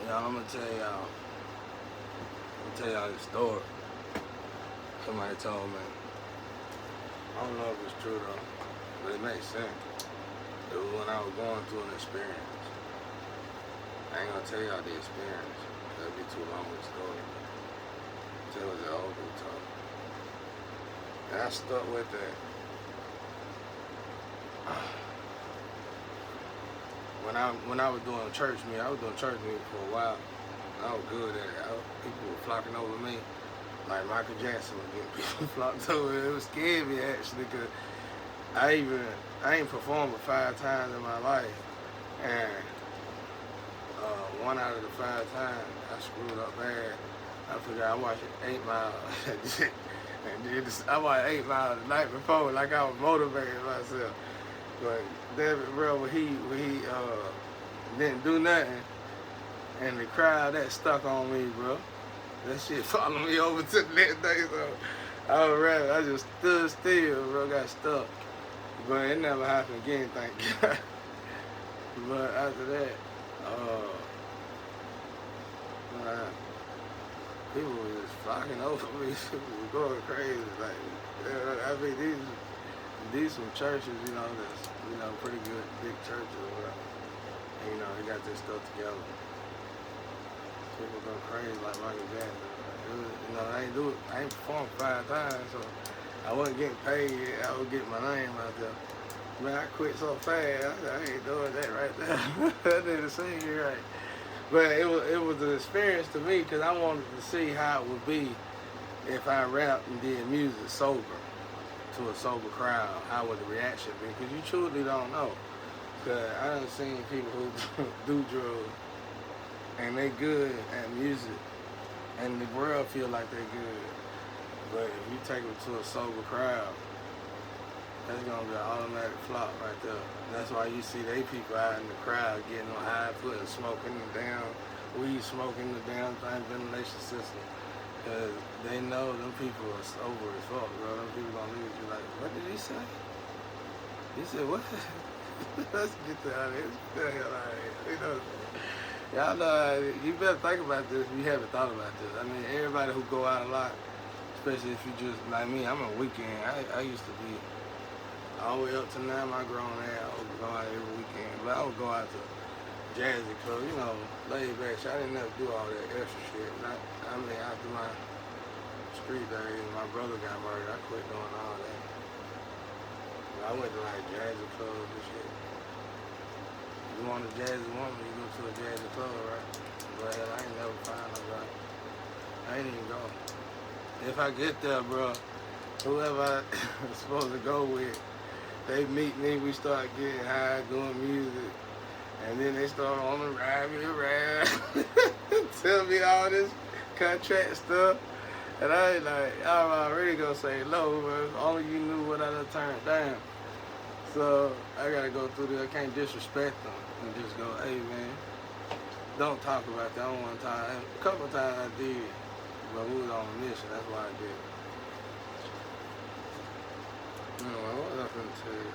Y'all, I'm gonna tell y'all this story. Somebody told me. I don't know if it's true though, but it makes sense. It was when I was going through an experience. I ain't gonna tell y'all the experience. That'd be too long of a story. Tell it the old people talk. And I stuck with that. When I was doing church meet, I was doing church meet for a while. I was good at it. People were flocking over me. Like Michael Jackson was getting people flocked over. It was scared me actually, cause I ain't performed but 5 times in my life, and one out of the 5 times I screwed up bad. I forgot I watched 8 Mile, and I watched 8 Mile the night before, like I was motivating myself. But David, bro, when he didn't do nothing, and the crowd that stuck on me, bro. That shit followed me over to the next day, so I just stood still, bro, got stuck. But it never happened again, thank God. But after that, people were just flocking over me. People were going crazy. Like, I mean, these some churches, that's, pretty good, big churches or whatever. And, they got this stuff together. People go crazy like Michael Jackson. I ain't performed 5 times, so I wasn't getting paid. I was getting my name out there. Man, I quit so fast. I ain't doing that right there. I didn't sing it right. But it was an experience to me because I wanted to see how it would be if I rapped and did music sober to a sober crowd. How would the reaction be? Because you truly don't know. Because I done seen people who do drugs and they good at music, and the world feel like they good. But if you take them to a sober crowd, that's gonna be an automatic flop right there. That's why you see they people out in the crowd getting on high foot and smoking the damn weed, smoking the damn thing, ventilation system. Cause they know them people are sober as fuck, bro. Them people gonna look at you like, what did he say? He said what? Let's get the hell out of here. Get the hell out of here. Y'all know, you better think about this if you haven't thought about this. I mean, everybody who go out a lot, especially if you just, like me, I'm a weekend. I used to be, all the way up to now, my grown ass, I would go out every weekend. But I would go out to jazzy club, laid back shit. I didn't never do all that extra shit. After my street days, my brother got murdered, I quit doing all that. But I went to like jazzy clubs and shit. You want a jazzy woman, you go to a jazzy club, right? But hell, I ain't never find nobody. I ain't even go. If I get there, bro, whoever I'm supposed to go with, they meet me, we start getting high, doing music, and then they start on to ride me around, tell me all this contract stuff, and I ain't like, I'm already gonna say no, but if only you knew what I done turned down. So I gotta go through this. I can't disrespect them and just go, hey man, don't talk about that. I don't want to talk. A couple of times I did, but we was on a mission. That's why I did. Anyway, what was I finna tell you?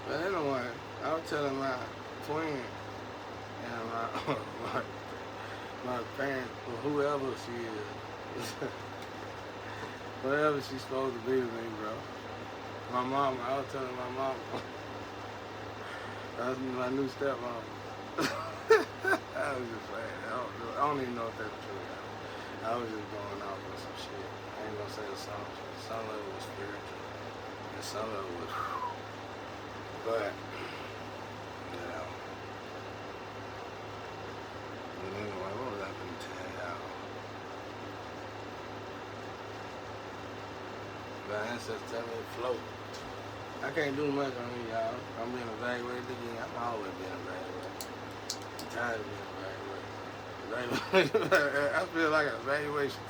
But anyway, I was telling my twin and my parents, or whoever she is, whatever she's supposed to be to me, bro. My mom, I was telling my mom, that was my new stepmom. I was just playing. I don't even know if that's true. I was just going off with some shit. I ain't gonna say the song. Some of it was spiritual, and some of it was, but, anyway, what was I gonna tell y'all? My ancestors tell me to float. I can't do much on here, y'all. I'm being evaluated again. I'm always being evaluated. I'm tired of being evaluated. I feel like an evaluation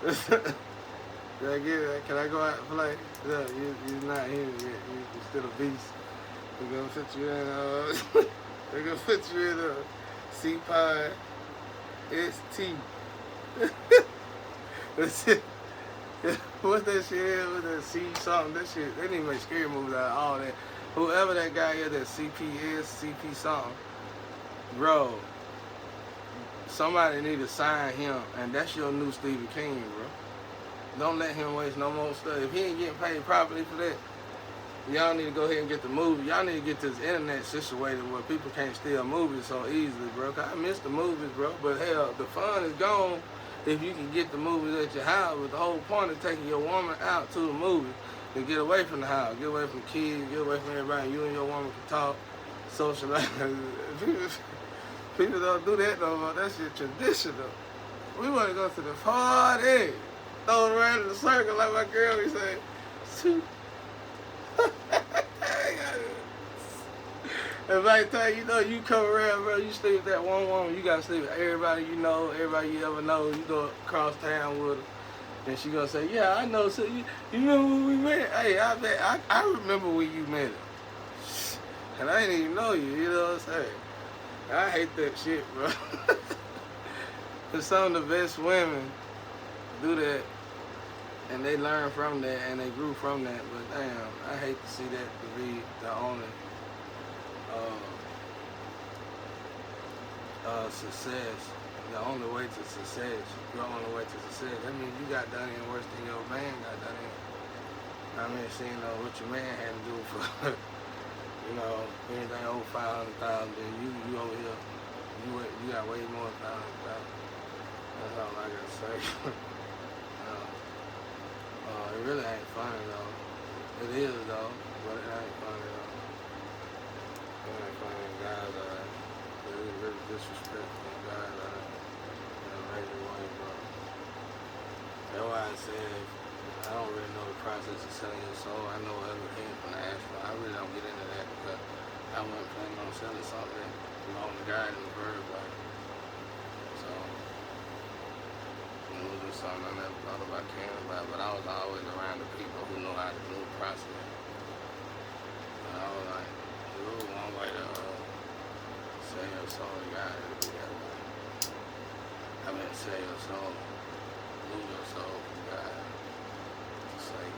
test. Did I get it? Can I go out and play? No, you're not here yet. You're still a beast. We're gonna fit you in. We're gonna fit you in a C-Pod ST. That's it. What's that shit is with that C something? That shit, they didn't make scary movies out of all that. Whoever that guy is, that CP is, CP something, bro, somebody need to sign him, and that's your new Stephen King, bro. Don't let him waste no more stuff. If he ain't getting paid properly for that, y'all need to go ahead and get the movie. Y'all need to get this internet situated where people can't steal movies so easily, bro. 'Cause I miss the movies, bro. But hell, the fun is gone if you can get the movies at your house. But the whole point of taking your woman out to the movie to get away from the house, get away from kids, get away from everybody. You and your woman can talk, socialize. People don't do that no more. That shit traditional. We want to go to the party. Throw it around in a circle like my girl be saying. If I tell you, you know, you come around, bro, you sleep with that one woman, you gotta sleep with everybody you know, everybody you ever know. You go across town with her, and she gonna say, yeah, I know. So you remember when we met? Hey, I remember when you met her, and I didn't even know you. You know what I'm saying? I hate that shit, bro. Cause some of the best women do that, and they learn from that, and they grew from that. But damn, I hate to see that to be the only success. The only way to success. Your only way to success. That means you got done in worse than your man got done in. I mean, seeing what your man had to do for, you know, anything over 500,000, then you over here, you got way more than 500,000. That's all I gotta say. It really ain't funny though. It is though, but it ain't funny though. It ain't funny. Guys are really disrespectful. Guys are in a major way, bro. That's why I said I don't really know the process of selling your soul. I know other things from the astral. I really don't get into that because I wasn't planning on selling something that belonged to God and the bird, like. So it was just something I never thought about caring about, but I was always around the people who know how to do the process. And I was like, ooh, one way to sell your soul, you gotta do that way. I mean, sell your soul, lose your soul from God. Just like,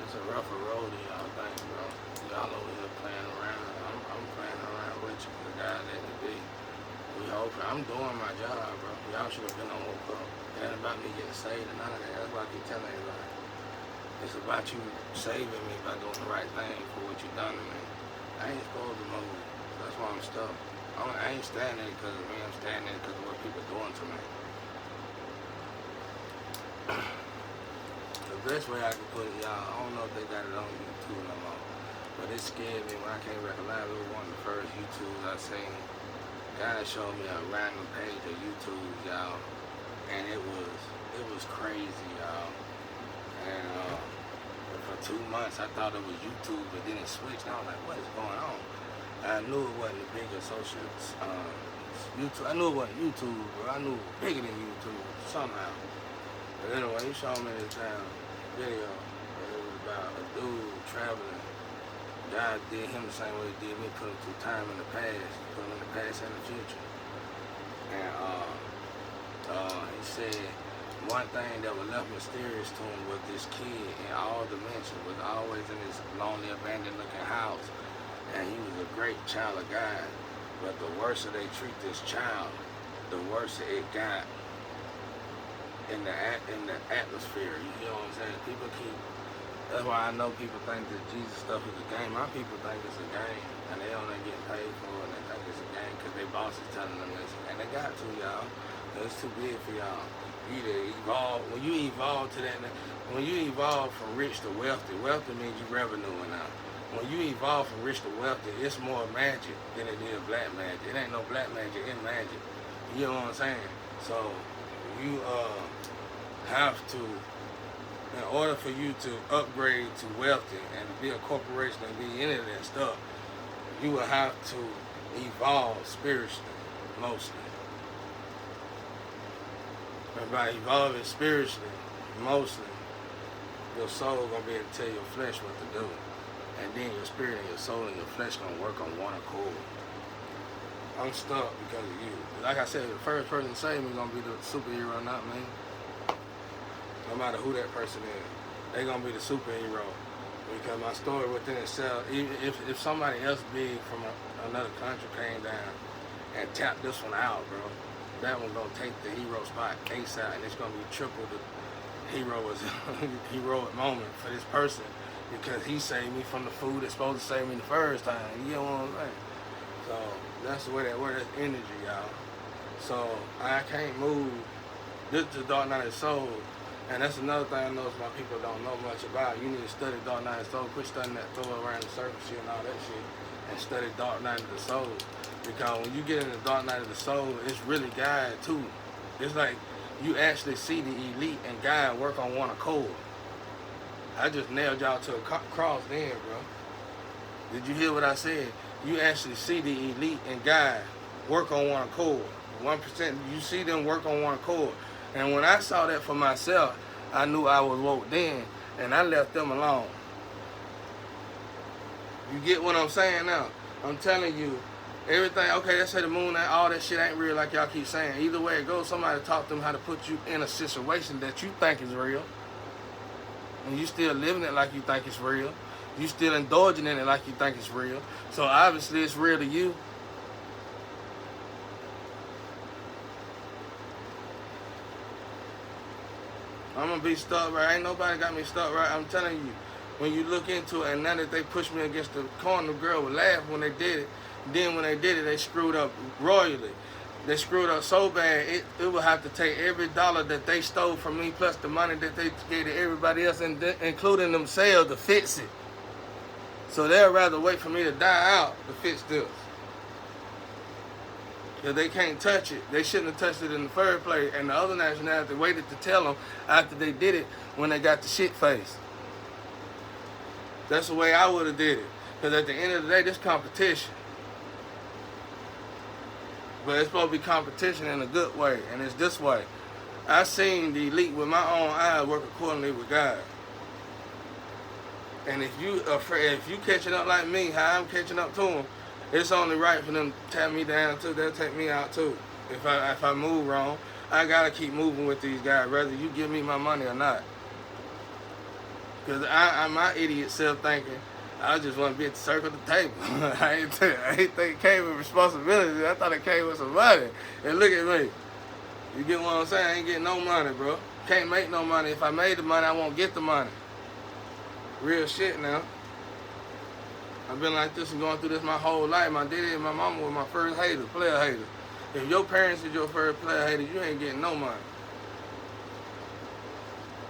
it's a rougher road than y'all think, bro. Y'all over here playing around. I'm playing around with you, because God let me be. We hope. I'm doing my job, bro. Y'all should have been on Woke Up. It ain't about me getting saved and none of that. That's why I keep telling everybody. It's about you saving me by doing the right thing for what you done to me. I ain't supposed to move. That's why I'm stuck. I ain't standing because of me. I'm standing because of what people are doing to me. The best way I can put it, y'all, I don't know if they got it on YouTube no more, but it scared me when I came back alive. It was one of the first YouTubes I seen. God showed me a random page of YouTube, y'all, and it was crazy, y'all. And for 2 months, I thought it was YouTube, but then it switched. And I was like, what is going on? I knew it wasn't big associates. YouTube. I knew it wasn't YouTube, but I knew it was bigger than YouTube somehow. But anyway, he showed me this damn video. It was about a dude traveling. God did him the same way he did me, put him through time in the past, put him in the past and the future. And he said one thing that was left mysterious to him was this kid in all dimensions was always in this lonely, abandoned looking house. And he was a great child of God. But the worse they treat this child, the worse it got in the atmosphere. You know what I'm saying? People keep. That's why I know people think that Jesus stuff is a game. My people think it's a game, and they only get paid for it, and they think it's a game because their boss is telling them this. And they got to, y'all. It's too big for y'all. You either evolve, when you evolve to that, when you evolve from rich to wealthy, wealthy means you revenuing now. When you evolve from rich to wealthy, it's more magic than it is black magic. It ain't no black magic, it's magic. You know what I'm saying? So, you have to, in order for you to upgrade to wealthy and to be a corporation and be any of that stuff, you will have to evolve spiritually, mostly. And by evolving spiritually, mostly, your soul gonna be able to tell your flesh what to do. And then your spirit and your soul and your flesh gonna work on one accord. I'm stuck because of you. Like I said, the first person to save me is gonna be the superhero, not me. No matter who that person is, they gonna be the superhero. Because my story within itself, even if somebody else big from another country came down and tapped this one out, bro, that one gonna take the hero spot ASAP, and it's gonna be triple the heroic moment for this person because he saved me from the food that's supposed to save me the first time. You know what I'm saying? So that's the way that's energy, y'all. So I can't move. This is the Dark Night of the Soul. And that's another thing I notice my people don't know much about. You need to study Dark Night of the Soul. Quit studying that throw around the surface shit and all that shit. And study Dark Night of the Soul. Because when you get in the Dark Night of the Soul, it's really God too. It's like you actually see the elite and God work on one accord. I just nailed y'all to a cross then, bro. Did you hear what I said? You actually see the elite and God work on one accord. 1%, you see them work on one accord. And when I saw that for myself, I knew I was woke then, and I left them alone. You get what I'm saying now? I'm telling you, everything, okay, let's say the moon, all that shit ain't real like y'all keep saying. Either way it goes, somebody taught them how to put you in a situation that you think is real. And you still living it like you think it's real. You still indulging in it like you think it's real. So obviously it's real to you. I'm gonna be stuck right. Ain't nobody got me stuck right. I'm telling you, when you look into it, and now that they pushed me against the corner, the girl would laugh when they did it. Then when they did it, they screwed up royally. They screwed up so bad, it would have to take every dollar that they stole from me, plus the money that they gave to everybody else, including themselves, to fix it. So they'd rather wait for me to die out to fix this. Because they can't touch it. They shouldn't have touched it in the first place. And the other nationality waited to tell them after they did it when they got the shit faced. That's the way I would have did it. Because at the end of the day, this competition. But it's supposed to be competition in a good way. And it's this way. I seen the elite with my own eyes work accordingly with God. And if you catching up like me, how I'm catching up to them, it's only right for them to tap me down too. They'll take me out too. If I move wrong, I gotta keep moving with these guys, whether you give me my money or not. Cause I'm my idiot self thinking I just want to be at the circle of the table. I ain't think it came with responsibility. I thought it came with some money. And look at me. You get what I'm saying? I ain't getting no money, bro. Can't make no money. If I made the money, I won't get the money. Real shit now. I've been like this and going through this my whole life. My daddy and my mama were my first haters, player haters. If your parents is your first player hater, you ain't getting no money.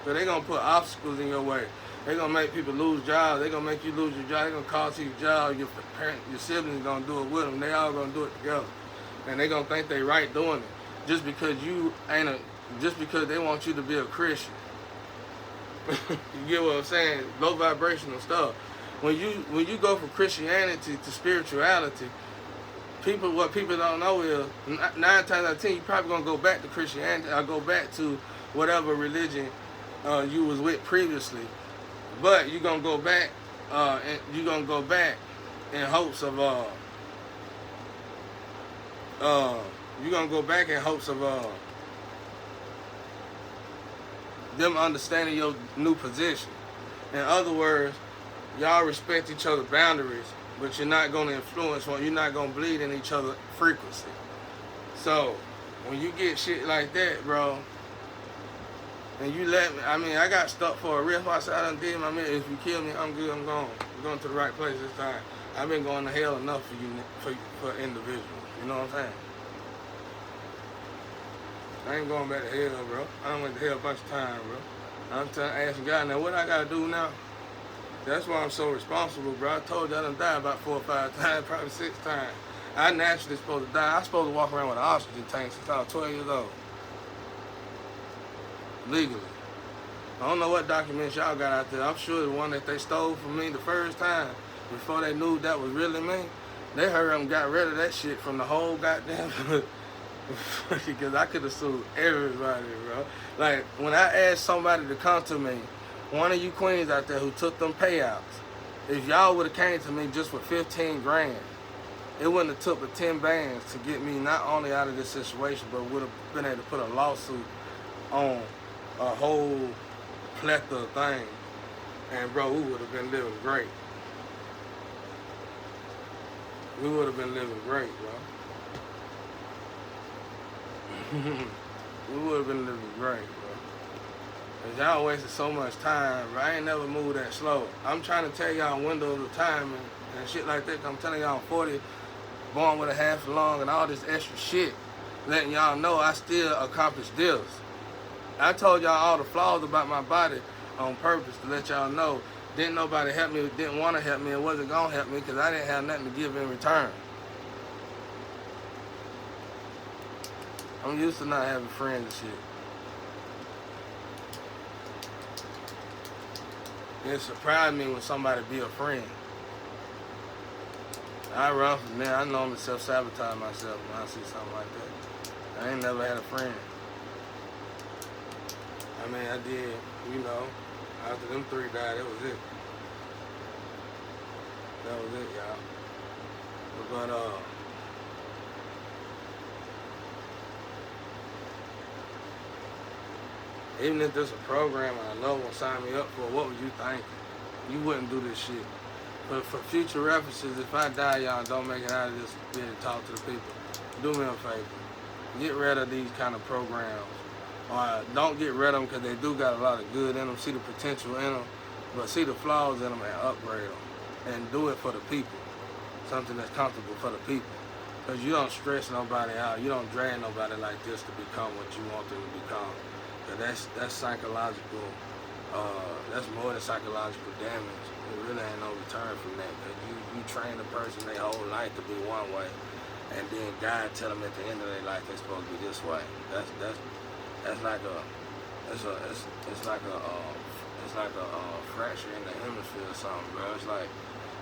So they gonna put obstacles in your way. They gonna make people lose jobs. They gonna make you lose your job. They gonna cost you your job. Your parents, your siblings gonna do it with them. They all gonna do it together, and they gonna think they right doing it just because just because they want you to be a Christian. You get what I'm saying? Low vibrational stuff. When you go from Christianity to spirituality, what people don't know is 9 times out of 10 you probably gonna go back to Christianity or go back to whatever religion you was with previously. But you're gonna go back, in hopes of them understanding your new position. In other words, y'all respect each other's boundaries, but you're not gonna influence one. You're not gonna bleed in each other's frequency. So when you get shit like that, bro. And you let me, I got stuck for a real. I said, I done did my minute. If you kill me, I'm good, I'm gone. I'm going to the right place this time. I've been going to hell enough for individuals. You know what I'm saying? I ain't going back to hell, bro. I done went to hell a bunch of times, bro. I'm asking God, now what I got to do now? That's why I'm so responsible, bro. I told you I done died about 4 or 5 times, probably 6 times. I naturally supposed to die. I'm supposed to walk around with an oxygen tank since I was 12 years old. Legally. I don't know what documents y'all got out there. I'm sure the one that they stole from me the first time, before they knew that was really me, they heard them got rid of that shit from the whole goddamn because I could have sued everybody, bro. Like, when I asked somebody to come to me, one of you queens out there who took them payouts, if y'all would have came to me just with 15 grand, it wouldn't have took but 10 bands to get me not only out of this situation, but would have been able to put a lawsuit on a whole plethora of things. And bro, we would have been living great. We would have been living great, bro. We would have been living great, bro. Cause y'all wasted so much time, bro. I ain't never moved that slow. I'm trying to tell y'all windows of time and shit like that. I'm telling y'all I'm 40, born with a half a lung and all this extra shit. Letting y'all know I still accomplished this. I told y'all all the flaws about my body on purpose to let y'all know. Didn't nobody help me, didn't want to help me, and wasn't going to help me because I didn't have nothing to give in return. I'm used to not having friends and shit. It surprised me when somebody be a friend. I run from there. I normally self-sabotage myself when I see something like that. I ain't never had a friend. I mean, I did, you know, after them 3 died, that was it. That was it, y'all. But, even if there's a program and a loved one signed me up for, what would you think? You wouldn't do this shit. But for future references, if I die, y'all don't make it out of this bit and talk to the people. Do me a favor. Get rid of these kind of programs. Or don't get rid of them because they do got a lot of good in them. See the potential in them. But see the flaws in them and upgrade them. And do it for the people. Something that's comfortable for the people. Because you don't stress nobody out. You don't drag nobody like this to become what you want them to become. Because that's psychological. That's more than psychological damage. It really ain't no return from that. Cause you train a person their whole life to be one way, and then God tell them at the end of their life they're supposed to be this way. That's like a fracture in the hemisphere or something, bro. It's like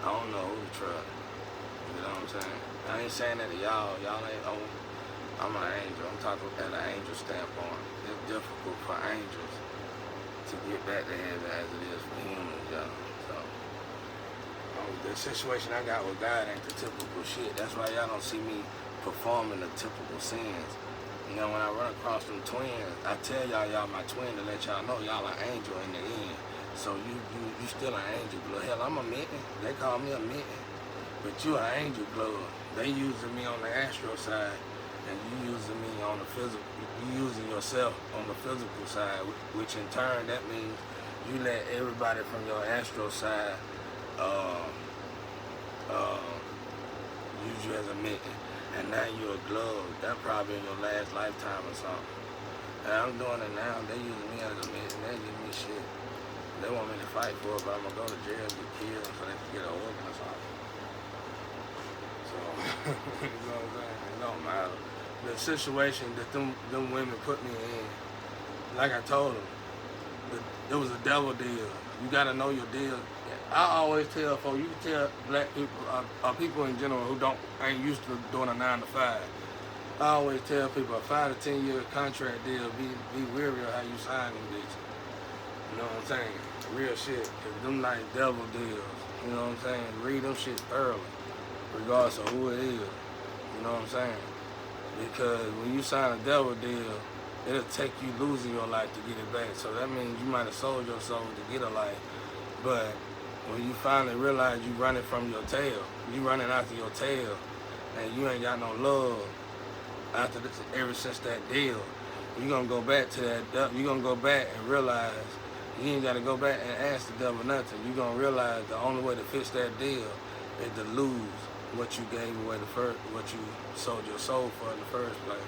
I don't know who to trust. You know what I'm saying? I ain't saying that to y'all. Y'all ain't. Oh, I'm an angel. I'm talking at an angel standpoint. It's difficult for angels to get back to heaven as it is for humans, y'all. So, the situation I got with God ain't the typical shit. That's why y'all don't see me performing the typical sins. You know, when I run across them twins, I tell y'all my twin to let y'all know y'all an angel in the end. So you still an angel blood. Hell, I'm a mitten. They call me a mitten. But you an angel blood. They using me on the astral side, and you using me on the physical. You using yourself on the physical side, which in turn that means you let everybody from your astral side use you as a mitten, and now you're a glove. That probably in your last lifetime or something. And I'm doing it now. They using me as a mitten. They give me shit. They want me to fight for it, but I'm gonna go to jail and get killed so they can get an organ or something. So you know what I'm saying? It don't matter. The situation that them women put me in, like I told them, it was a devil deal. You gotta know your deal. I always tell folks, you can tell black people, people in general who ain't used to doing a 9 to 5. I always tell people a 5 to 10 year contract deal, be wary of how you sign them bitches. You know what I'm saying? Real shit. Cause them like devil deals. You know what I'm saying? Read them shit thoroughly, regardless of who it is. You know what I'm saying? Because when you sign a devil deal, it'll take you losing your life to get it back. So that means you might have sold your soul to get a life. But when you finally realize you running from your tail, you running after your tail, and you ain't got no love after this, ever since that deal, you're gonna go back to that. You're gonna go back and realize you ain't gotta go back and ask the devil nothing. You're gonna realize the only way to fix that deal is to lose what you gave away what you sold your soul for in the first place.